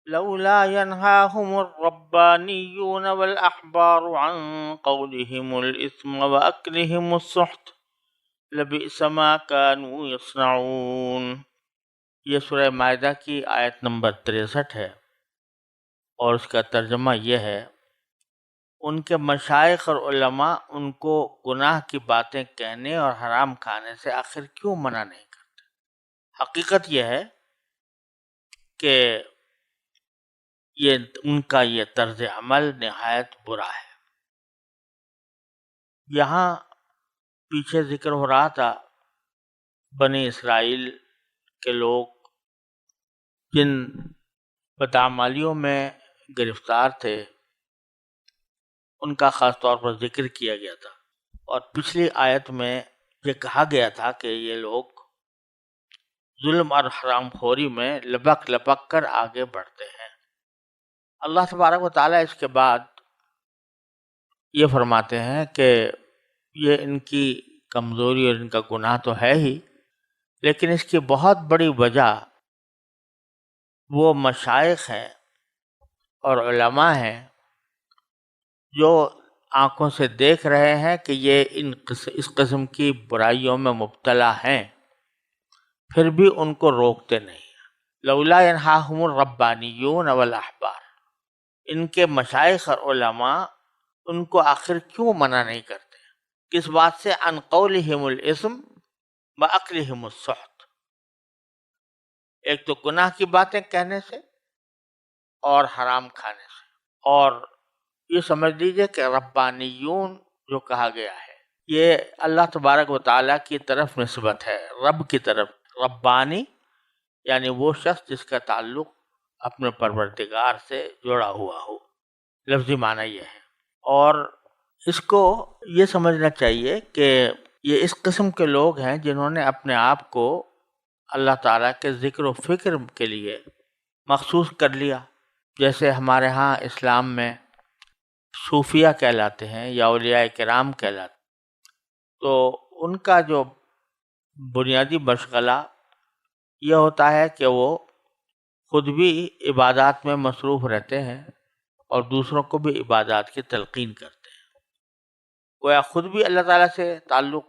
لولا ينهاهم الربانيون والأحبار عن قولهم الإثم وأكلهم السحت لبئس ما كانوا يصنعون۔ یہ سورہ مائدہ کی آیت نمبر 63 ہے، اور اس کا ترجمہ یہ ہے: ان کے مشائخ اور علماء ان کو گناہ کی باتیں کہنے اور حرام کھانے سے آخر کیوں منع نہیں کرتے؟ حقیقت یہ ہے کہ ان کا یہ طرز عمل نہایت برا ہے۔ یہاں پیچھے ذکر ہو رہا تھا بنی اسرائیل کے لوگ جن بدعمالیوں میں گرفتار تھے، ان کا خاص طور پر ذکر کیا گیا تھا، اور پچھلی آیت میں یہ کہا گیا تھا کہ یہ لوگ ظلم اور حرام خوری میں لپک لپک کر آگے بڑھتے ہیں۔ اللہ تبارک و تعالیٰ اس کے بعد یہ فرماتے ہیں کہ یہ ان کی کمزوری اور ان کا گناہ تو ہے ہی، لیکن اس کی بہت بڑی وجہ وہ مشائخ ہیں اور علماء ہیں جو آنکھوں سے دیکھ رہے ہیں کہ یہ اس قسم کی برائیوں میں مبتلا ہیں، پھر بھی ان کو روکتے نہیں۔ لولا ینہاہم الربانیون والاحبار، ان کے مشائخ اور علماء ان کو آخر کیوں منع نہیں کرتے؟ کس بات سے؟ عن قولہم الاسم واکلہم السحت، ایک تو گناہ کی باتیں کہنے سے اور حرام کھانے سے۔ اور یہ سمجھ لیجئے کہ ربانیون جو کہا گیا ہے یہ اللہ تبارک و تعالیٰ کی طرف نسبت ہے، رب کی طرف۔ ربانی یعنی وہ شخص جس کا تعلق اپنے پروردگار سے جڑا ہوا ہو، لفظی معنی یہ ہے۔ اور اس کو یہ سمجھنا چاہیے کہ یہ اس قسم کے لوگ ہیں جنہوں نے اپنے آپ کو اللہ تعالیٰ کے ذکر و فکر کے لیے مخصوص کر لیا، جیسے ہمارے ہاں اسلام میں صوفیہ کہلاتے ہیں یا اولیاء کرام کہلاتے ہیں۔ تو ان کا جو بنیادی مشغلہ یہ ہوتا ہے کہ وہ خود بھی عبادات میں مصروف رہتے ہیں اور دوسروں کو بھی عبادات کی تلقین کرتے ہیں، گویا خود بھی اللہ تعالیٰ سے تعلق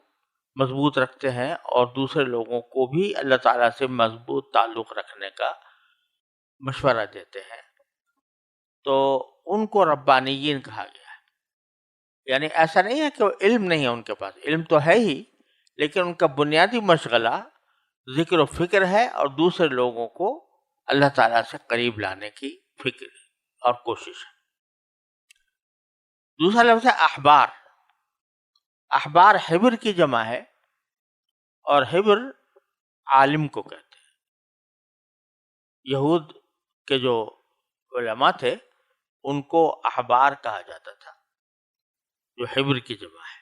مضبوط رکھتے ہیں اور دوسرے لوگوں کو بھی اللہ تعالیٰ سے مضبوط تعلق رکھنے کا مشورہ دیتے ہیں۔ تو ان کو ربانیین کہا گیا ہے، یعنی ایسا نہیں ہے کہ وہ علم نہیں ہے ان کے پاس، علم تو ہے ہی، لیکن ان کا بنیادی مشغلہ ذکر و فکر ہے اور دوسرے لوگوں کو اللہ تعالیٰ سے قریب لانے کی فکر اور کوشش ہے۔ دوسرا لفظ ہے احبار۔ احبار حبر کی جمع ہے، اور حبر عالم کو کہتے ہیں۔ یہود کے جو علماء تھے ان کو احبار کہا جاتا تھا، جو حبر کی جمع ہے۔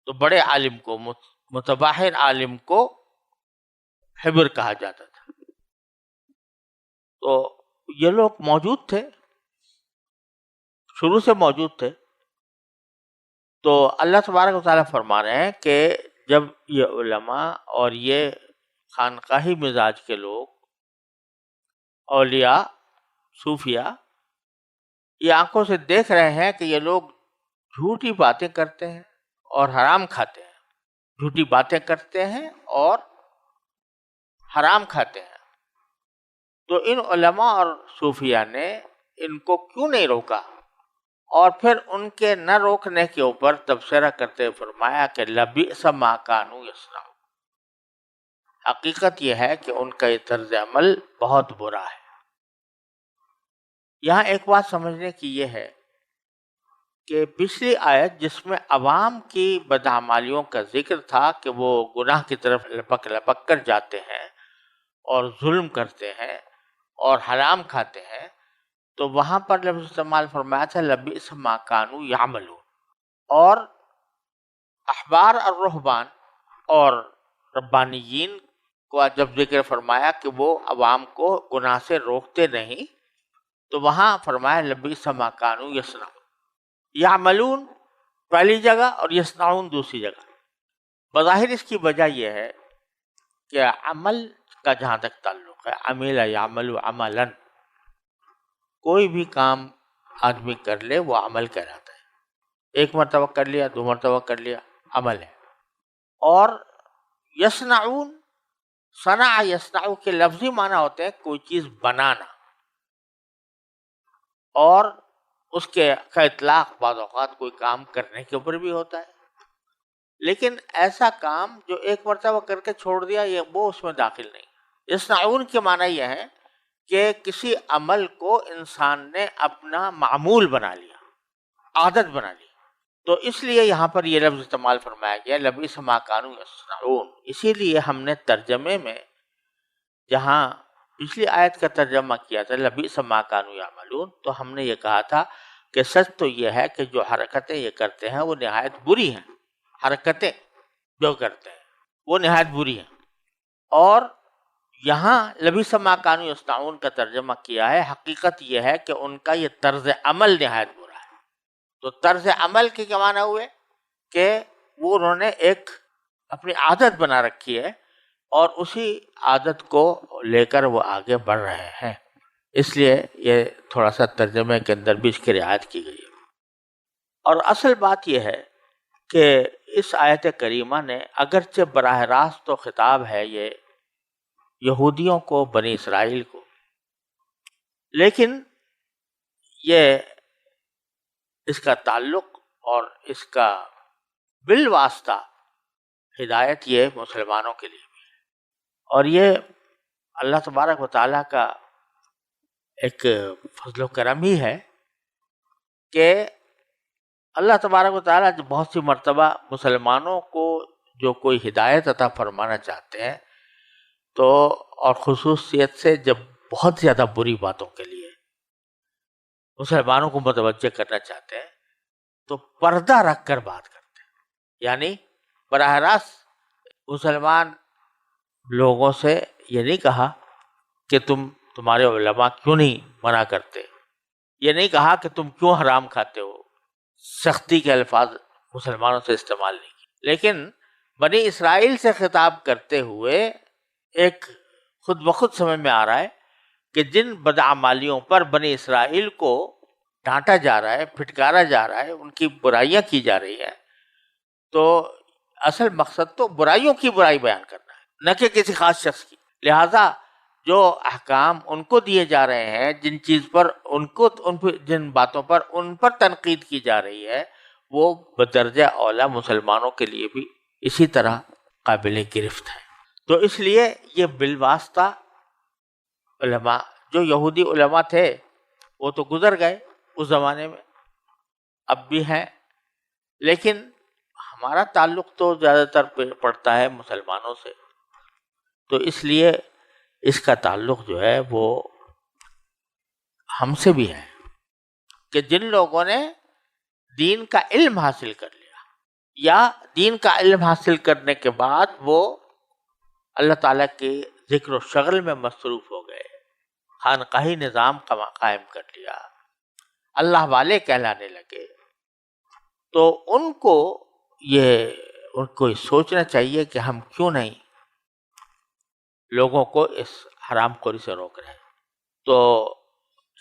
تو بڑے عالم کو، متباحر عالم کو حبر کہا جاتا تھا۔ تو یہ لوگ موجود تھے، شروع سے موجود تھے۔ تو اللہ تبارک و تعالیٰ فرما رہے ہیں کہ جب یہ علماء اور یہ خانقاہی مزاج کے لوگ، اولیاء، صوفیہ، یہ آنکھوں سے دیکھ رہے ہیں کہ یہ لوگ جھوٹی باتیں کرتے ہیں اور حرام کھاتے ہیں، جھوٹی باتیں کرتے ہیں اور حرام کھاتے ہیں، تو ان علماء اور صوفیہ نے ان کو کیوں نہیں روکا؟ اور پھر ان کے نہ روکنے کے اوپر تبصرہ کرتے ہوئے فرمایا کہ لبئس ما کانوا یصنعون، حقیقت یہ ہے کہ ان کا یہ طرز عمل بہت برا ہے۔ یہاں ایک بات سمجھنے کی یہ ہے کہ پچھلی آیت جس میں عوام کی بدعمالیوں کا ذکر تھا کہ وہ گناہ کی طرف لپک لپک کر جاتے ہیں اور ظلم کرتے ہیں اور حرام کھاتے ہیں، تو وہاں پر لفظ استعمال فرمایا تھا لبئس ما کانوا یعملون۔ اور احبار اور رہبان اور ربانیین کو جب ذکر فرمایا کہ وہ عوام کو گناہ سے روکتے نہیں، تو وہاں فرمایا لبئس ما کانوا یصنعون۔ یعملون پہلی جگہ اور یصنعون دوسری جگہ۔ بظاہر اس کی وجہ یہ ہے کہ عمل کا جہاں تک تعلق عمل یعمل عملا، کوئی بھی کام آدمی کر لے وہ عمل کہلاتا ہے. ایک مرتبہ کر لیا، دو مرتبہ کر لیا، عمل ہے. اور یصنعون، صنع یصنع کے لفظی معنی ہوتے ہیں کوئی چیز بنانا، اور اس کے کا اطلاق بعض اوقات کوئی کام کرنے کے اوپر بھی ہوتا ہے. لیکن ایسا کام جو ایک مرتبہ کر کے چھوڑ دیا وہ اس میں داخل نہیں. یصنعون کے معنی یہ ہے کہ کسی عمل کو انسان نے اپنا معمول بنا لیا، عادت بنا لی. تو اس لیے یہاں پر یہ لفظ استعمال فرمایا گیا لبئس ما کانوا یصنعون. اسی لیے ہم نے ترجمے میں جہاں پچھلی آیت کا ترجمہ کیا تھا لبئس ما کانوا یعملون، تو ہم نے یہ کہا تھا کہ سچ تو یہ ہے کہ جو حرکتیں یہ کرتے ہیں وہ نہایت بری ہیں. حرکتیں جو کرتے ہیں وہ نہایت بری ہیں. اور یہاں لبئس ما کانوا یصنعون کا ترجمہ کیا ہے، حقیقت یہ ہے کہ ان کا یہ طرز عمل نہایت برا ہے. تو طرز عمل کے کیا معنی ہوئے کہ وہ انہوں نے ایک اپنی عادت بنا رکھی ہے اور اسی عادت کو لے کر وہ آگے بڑھ رہے ہیں. اس لیے یہ تھوڑا سا ترجمے کے اندر بھی اس کی رعایت کی گئی ہے. اور اصل بات یہ ہے کہ اس آیت کریمہ نے اگرچہ براہ راست تو خطاب ہے یہ یہودیوں کو، بنی اسرائیل کو، لیکن یہ اس کا تعلق اور اس کا بالواسطہ ہدایت یہ مسلمانوں کے لیے بھی ہے. اور یہ اللہ تبارک و تعالیٰ کا ایک فضل و کرم ہی ہے کہ اللہ تبارک و تعالیٰ جو بہت سی مرتبہ مسلمانوں کو جو کوئی ہدایت عطا فرمانا چاہتے ہیں تو، اور خصوصیت سے جب بہت زیادہ بری باتوں کے لیے مسلمانوں کو متوجہ کرنا چاہتے ہیں تو پردہ رکھ کر بات کرتے ہیں. یعنی براہ راست مسلمان لوگوں سے یہ نہیں کہا کہ تمہارے علماء کیوں نہیں منع کرتے، یہ نہیں کہا کہ تم کیوں حرام کھاتے ہو، سختی کے الفاظ مسلمانوں سے استعمال نہیں کیے. لیکن بنی اسرائیل سے خطاب کرتے ہوئے ایک خود بخود سمجھ میں آ رہا ہے کہ جن بدعمالیوں پر بنی اسرائیل کو ڈانٹا جا رہا ہے، پھٹکارا جا رہا ہے، ان کی برائیاں کی جا رہی ہیں، تو اصل مقصد تو برائیوں کی برائی بیان کرنا ہے، نہ کہ کسی خاص شخص کی. لہذا جو احکام ان کو دیے جا رہے ہیں، جن چیز پر جن باتوں پر ان پر تنقید کی جا رہی ہے، وہ بدرجہ اولا مسلمانوں کے لیے بھی اسی طرح قابل گرفت ہے. تو اس لیے یہ بالواسطہ علماء، جو یہودی علماء تھے وہ تو گزر گئے اس زمانے میں، اب بھی ہیں، لیکن ہمارا تعلق تو زیادہ تر پڑتا ہے مسلمانوں سے. تو اس لیے اس کا تعلق جو ہے وہ ہم سے بھی ہے کہ جن لوگوں نے دین کا علم حاصل کر لیا یا دین کا علم حاصل کرنے کے بعد وہ اللہ تعالیٰ کے ذکر و شغل میں مصروف ہو گئے، خانقاہی نظام قائم کر لیا، اللہ والے کہلانے لگے، تو ان کو یہ سوچنا چاہیے کہ ہم کیوں نہیں لوگوں کو اس حرام خوری سے روک رہے ہیں. تو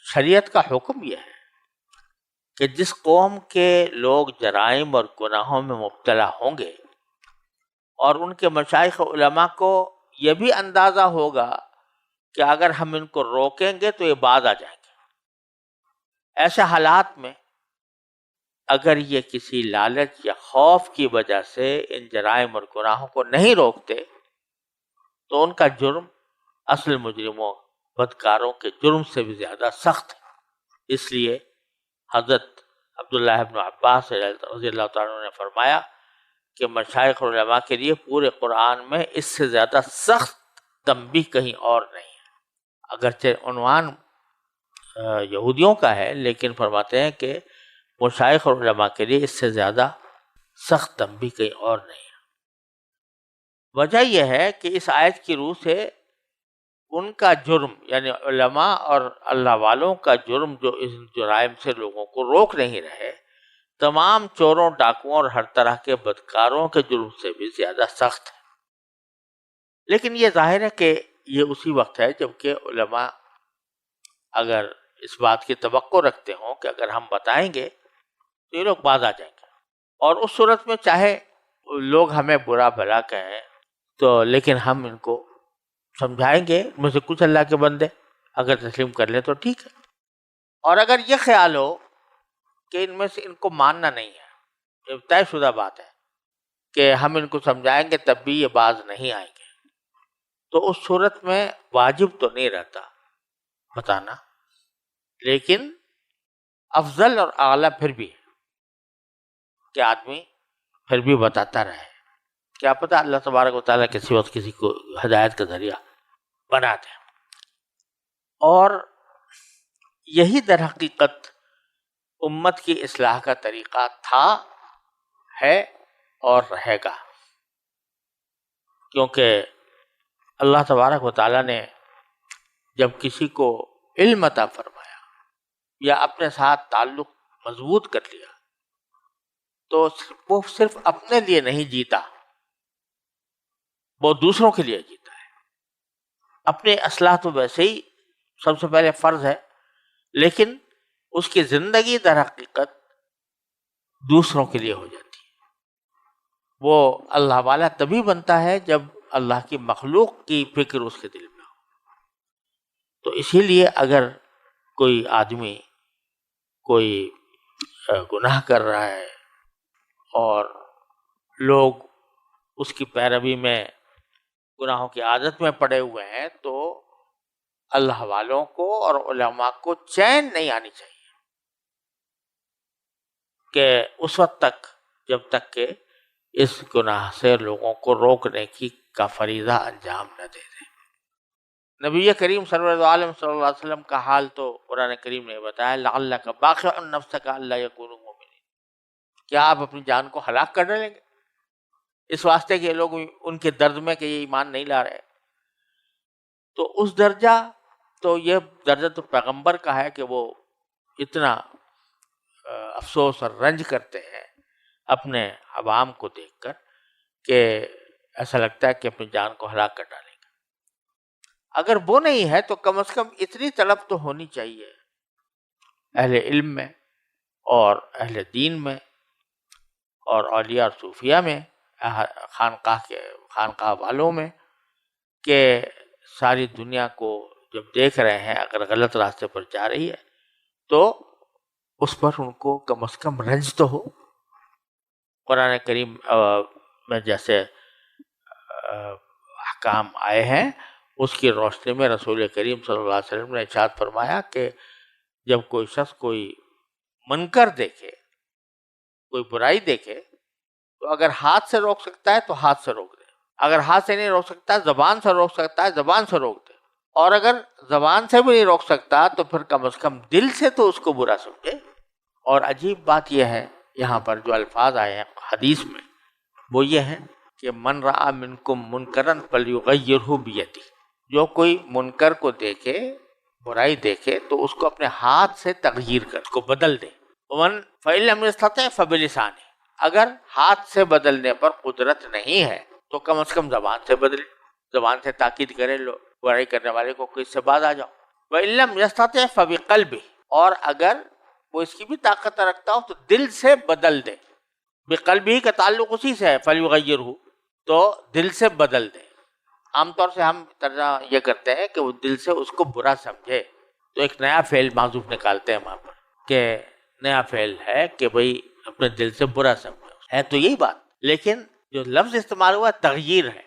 شریعت کا حکم یہ ہے کہ جس قوم کے لوگ جرائم اور گناہوں میں مبتلا ہوں گے اور ان کے مشائخ علماء کو یہ بھی اندازہ ہوگا کہ اگر ہم ان کو روکیں گے تو یہ باز آ جائیں گے، ایسے حالات میں اگر یہ کسی لالچ یا خوف کی وجہ سے ان جرائم اور گناہوں کو نہیں روکتے تو ان کا جرم اصل مجرموں، بدکاروں کے جرم سے بھی زیادہ سخت ہے. اس لیے حضرت عبداللہ ابن عباس رضی اللہ تعالیٰ عنہ نے فرمایا کہ مشائخ علماء کے لیے پورے قرآن میں اس سے زیادہ سخت تنبیہ کہیں اور نہیں ہے. اگرچہ عنوان یہودیوں کا ہے لیکن فرماتے ہیں کہ مشائخ علماء کے لیے اس سے زیادہ سخت تنبیہ کہیں اور نہیں ہے. وجہ یہ ہے کہ اس آیت کی روح سے ان کا جرم، یعنی علماء اور اللہ والوں کا جرم جو اس جرائم سے لوگوں کو روک نہیں رہے، تمام چوروں، ڈاکوؤں اور ہر طرح کے بدکاروں کے جرم سے بھی زیادہ سخت ہے. لیکن یہ ظاہر ہے کہ یہ اسی وقت ہے جب کہ علماء اگر اس بات کی توقع رکھتے ہوں کہ اگر ہم بتائیں گے تو یہ لوگ باز آ جائیں گے، اور اس صورت میں چاہے لوگ ہمیں برا بھلا کہیں تو لیکن ہم ان کو سمجھائیں گے، ان میں سے کچھ اللہ کے بندے اگر تسلیم کر لیں تو ٹھیک ہے، اور اگر یہ خیال ہو کہ ان میں سے ان کو ماننا نہیں ہے، یہ طے شدہ بات ہے کہ ہم ان کو سمجھائیں گے تب بھی یہ باز نہیں آئیں گے، تو اس صورت میں واجب تو نہیں رہتا بتانا، لیکن افضل اور اعلیٰ پھر بھی ہے کہ آدمی پھر بھی بتاتا رہے، کیا پتہ اللہ تبارک و تعالیٰ کسی وقت کسی کو ہدایت کا ذریعہ بنا دے۔ اور یہی در حقیقت امت کی اصلاح کا طریقہ تھا، ہے اور رہے گا، کیونکہ اللہ تبارک و تعالیٰ نے جب کسی کو علم عطا فرمایا یا اپنے ساتھ تعلق مضبوط کر لیا تو وہ صرف اپنے لیے نہیں جیتا، وہ دوسروں کے لیے جیتا ہے۔ اپنی اصلاح تو ویسے ہی سب سے پہلے فرض ہے، لیکن اس کی زندگی در حقیقت دوسروں کے لیے ہو جاتی ہے۔ وہ اللہ والا تبھی بنتا ہے جب اللہ کی مخلوق کی فکر اس کے دل میں ہو۔ تو اسی لیے اگر کوئی آدمی کوئی گناہ کر رہا ہے اور لوگ اس کی پیروی میں گناہوں کی عادت میں پڑے ہوئے ہیں تو اللہ والوں کو اور علماء کو چین نہیں آنی چاہیے کہ اس وقت تک جب تک کہ اس گناہ سے لوگوں کو روکنے کا فریضہ انجام نہ دے دیں۔ نبی کریم صلی اللہ علیہ وسلم کا حال تو قرآن کریم نے بتایا، لعلک باخع نفسک الا یکونوا مؤمنین، کیا آپ اپنی جان کو ہلاک کر ڈالیں گے اس واسطے کہ لوگ ان کے درد میں کہ یہ ایمان نہیں لا رہے؟ تو اس درجہ، تو یہ درجہ تو پیغمبر کا ہے کہ وہ اتنا افسوس اور رنج کرتے ہیں اپنے عوام کو دیکھ کر کہ ایسا لگتا ہے کہ اپنی جان کو ہلاک کر ڈالیں گے۔ اگر وہ نہیں ہے تو کم از کم اتنی طلب تو ہونی چاہیے اہل علم میں اور اہل دین میں اور اولیاء اور صوفیاء میں، خانقاہ والوں میں، کہ ساری دنیا کو جب دیکھ رہے ہیں اگر غلط راستے پر جا رہی ہے تو اس پر ان کو کم از کم رنج تو ہو۔ قرآن کریم میں جیسے احکام آئے ہیں اس کی روشنی میں رسول کریم صلی اللہ علیہ وسلم نے ارشاد فرمایا کہ جب کوئی شخص کوئی منکر دیکھے، کوئی برائی دیکھے، تو اگر ہاتھ سے روک سکتا ہے تو ہاتھ سے روک دے، اگر ہاتھ سے نہیں روک سکتا زبان سے روک سکتا ہے زبان سے روک دے، اور اگر زبان سے بھی نہیں روک سکتا تو پھر کم از کم دل سے تو اس کو برا سمجھے۔ اور عجیب بات یہ ہے یہاں پر جو الفاظ آئے ہیں حدیث میں وہ یہ ہیں کہ من رأى منکم منکرا فلیغیرہ بیدہ، جو کوئی منکر کو دیکھے، برائی دیکھے تو اس کو اپنے ہاتھ سے تغییر کر، اس کو بدل دے۔ ومن فإن لم يستطع فبلسانہ، اگر ہاتھ سے بدلنے پر قدرت نہیں ہے تو کم از کم زبان سے بدلے، زبان سے تاکید کرے، لو برائی کرنے والے کو کوئی سے باز آ جاؤ۔ وإن لم يستطع فبقلبہ، اور اگر وہ اس کی بھی طاقت رکھتا ہو تو دل سے بدل دے۔ بقلبہ کا تعلق اسی سے ہے، فلیغیرہ، تو دل سے بدل دے۔ عام طور سے ہم ترجمہ یہ کرتے ہیں کہ وہ دل سے اس کو برا سمجھے، تو ایک نیا فعل معذوف نکالتے ہیں وہاں پر کہ نیا فعل ہے کہ بھئی اپنے دل سے برا سمجھے، ہے تو یہی بات، لیکن جو لفظ استعمال ہوا تغییر ہے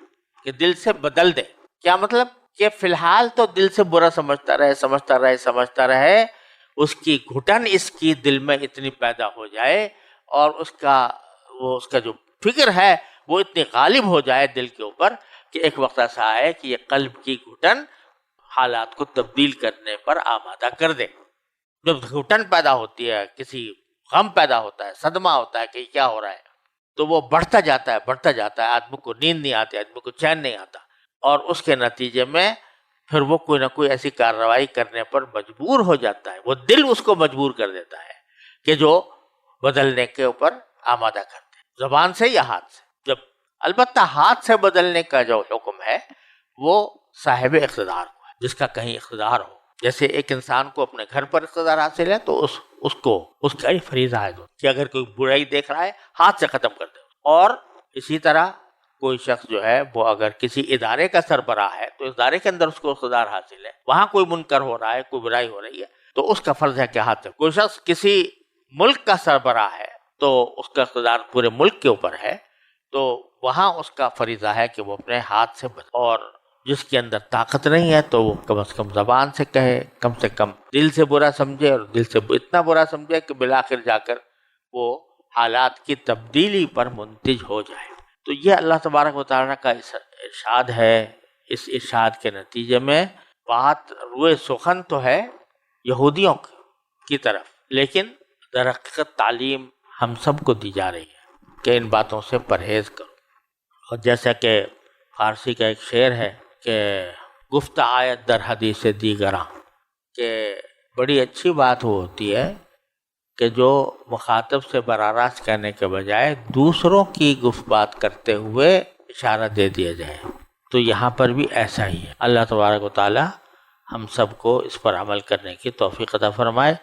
کہ دل سے بدل دے۔ کیا مطلب؟ کہ فی الحال تو دل سے برا سمجھتا رہے، اس کی گھٹن اس کی دل میں اتنی پیدا ہو جائے اور اس کا جو فکر ہے وہ اتنی غالب ہو جائے دل کے اوپر کہ ایک وقت ایسا آئے کہ یہ قلب کی گھٹن حالات کو تبدیل کرنے پر آمادہ کر دے۔ جب گھٹن پیدا ہوتی ہے، کسی غم پیدا ہوتا ہے، صدمہ ہوتا ہے کہ کیا ہو رہا ہے، تو وہ بڑھتا جاتا ہے، آدمی کو نیند نہیں آتی، آدمی کو چین نہیں آتا، اور اس کے نتیجے میں پھر وہ کوئی نہ کوئی ایسی کارروائی کرنے پر مجبور ہو جاتا ہے، وہ دل اس کو مجبور کر دیتا ہے کہ جو بدلنے کے اوپر آمادہ کرتے ہیں، زبان سے یا ہاتھ سے۔ جب البتہ ہاتھ سے بدلنے کا جو حکم ہے وہ صاحب اقتدار کو ہے، جس کا کہیں اقتدار ہو. جیسے ایک انسان کو اپنے گھر پر اقتدار حاصل ہے تو اس کا یہ فریضہ ہے کہ اگر کوئی برائی دیکھ رہا ہے ہاتھ سے ختم کر دے. اور اسی طرح کوئی شخص جو ہے وہ اگر کسی ادارے کا سربراہ ہے تو ادارے کے اندر اس کو اقتدار حاصل ہے، وہاں کوئی منکر ہو رہا ہے، کوئی برائی ہو رہی ہے تو اس کا فرض ہے کہ ہاتھ سے. کوئی شخص کسی ملک کا سربراہ ہے تو اس کا اقتدار پورے ملک کے اوپر ہے، تو وہاں اس کا فریضہ ہے کہ وہ اپنے ہاتھ سے اور جس کے اندر طاقت نہیں ہے تو وہ کم از کم زبان سے کہے، کم سے کم دل سے برا سمجھے، اور دل سے اتنا برا سمجھے کہ بالآخر جا کر وہ حالات کی تبدیلی پر منتج ہو جائے. تو یہ اللہ تبارک و تعالیٰ کا ارشاد ہے. اس ارشاد کے نتیجے میں بات روئے سخن تو ہے یہودیوں کی طرف، لیکن در حقیقت تعلیم ہم سب کو دی جا رہی ہے کہ ان باتوں سے پرہیز کرو. اور جیسا کہ فارسی کا ایک شعر ہے کہ گفت آیت در حدیث دیگراں، کہ بڑی اچھی بات وہ ہوتی ہے کہ جو مخاطب سے براہ راست کہنے کے بجائے دوسروں کی گفت بات کرتے ہوئے اشارہ دے دیا جائے. تو یہاں پر بھی ایسا ہی ہے. اللہ تبارک و تعالی ہم سب کو اس پر عمل کرنے کی توفیق عطا فرمائے.